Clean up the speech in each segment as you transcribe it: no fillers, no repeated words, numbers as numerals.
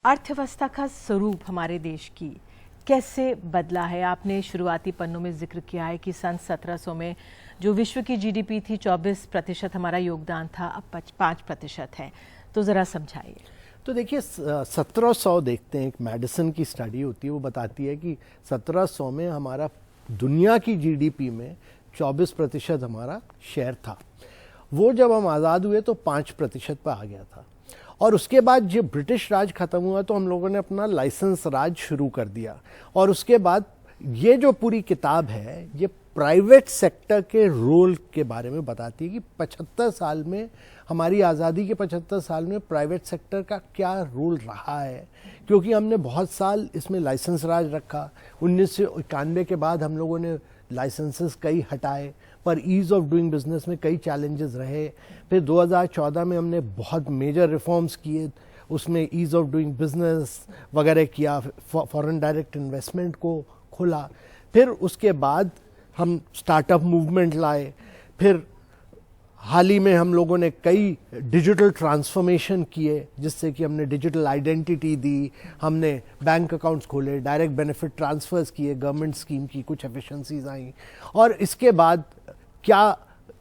अर्थव्यवस्था का स्वरूप हमारे देश की कैसे बदला है? आपने शुरुआती पन्नों में जिक्र किया है कि सन 1700 में जो विश्व की जीडीपी थी 24% हमारा योगदान था, अब 5% है। तो ज़रा समझाइए। तो देखिए 1700 देखते हैं, एक मेडिसिन की स्टडी होती है, वो बताती है कि 1700 में हमारा दुनिया की जीडीपी में 24% हमारा शेयर था। वो जब हम आज़ाद हुए तो 5% पर आ गया था। और उसके बाद जब ब्रिटिश राज खत्म हुआ तो हम लोगों ने अपना लाइसेंस राज शुरू कर दिया। और उसके बाद ये जो पूरी किताब है ये प्राइवेट सेक्टर के रोल के बारे में बताती है कि 75 साल में, हमारी आज़ादी के 75 साल में प्राइवेट सेक्टर का क्या रोल रहा है। क्योंकि हमने बहुत साल इसमें लाइसेंस राज रखा। 1991 के बाद हम लोगों ने लाइसेंसेस कई हटाए, पर ईज़ ऑफ डूइंग बिजनेस में कई चैलेंजेस रहे। फिर 2014 में हमने बहुत मेजर रिफॉर्म्स किए, उसमें ईज़ ऑफ डूइंग बिजनेस वगैरह किया, फॉरेन डायरेक्ट इन्वेस्टमेंट को खुला। फिर उसके बाद हम स्टार्टअप मूवमेंट लाए। फिर हाल ही में हम लोगों ने कई डिजिटल ट्रांसफॉर्मेशन किए, जिससे कि हमने डिजिटल आइडेंटिटी दी, हमने बैंक अकाउंट्स खोले, डायरेक्ट बेनिफिट ट्रांसफर्स किए, गवर्नमेंट स्कीम की कुछ एफिशिएंसीज आई। और इसके बाद क्या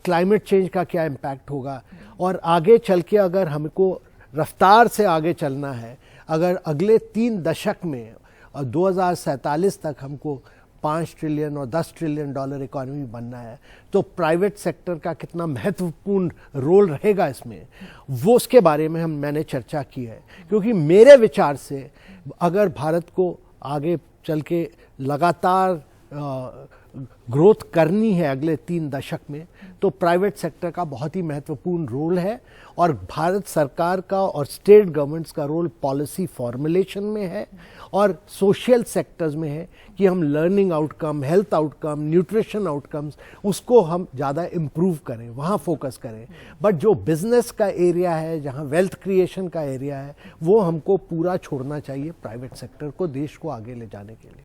क्लाइमेट चेंज का क्या इम्पैक्ट होगा, और आगे चल के अगर हमको रफ्तार से आगे चलना है, अगर अगले 3 दशक में 2047 तक हमको 5 ट्रिलियन और 10 ट्रिलियन डॉलर इकोनॉमी बनना है, तो प्राइवेट सेक्टर का कितना महत्वपूर्ण रोल रहेगा इसमें, वो उसके बारे में मैंने चर्चा की है। क्योंकि मेरे विचार से अगर भारत को आगे चल के लगातार ग्रोथ करनी है अगले 3 दशक में, तो प्राइवेट सेक्टर का बहुत ही महत्वपूर्ण रोल है। और भारत सरकार का और स्टेट गवर्नमेंट्स का रोल पॉलिसी फॉर्मुलेशन में है और सोशल सेक्टर्स में है कि हम learning outcome, health outcome, nutrition outcomes, उसको हम ज़्यादा इम्प्रूव करें, वहाँ फोकस करें। बट जो बिजनेस का एरिया है, जहाँ वेल्थ क्रिएशन का एरिया है, वो हमको पूरा छोड़ना चाहिए प्राइवेट सेक्टर को, देश को आगे ले जाने के लिए।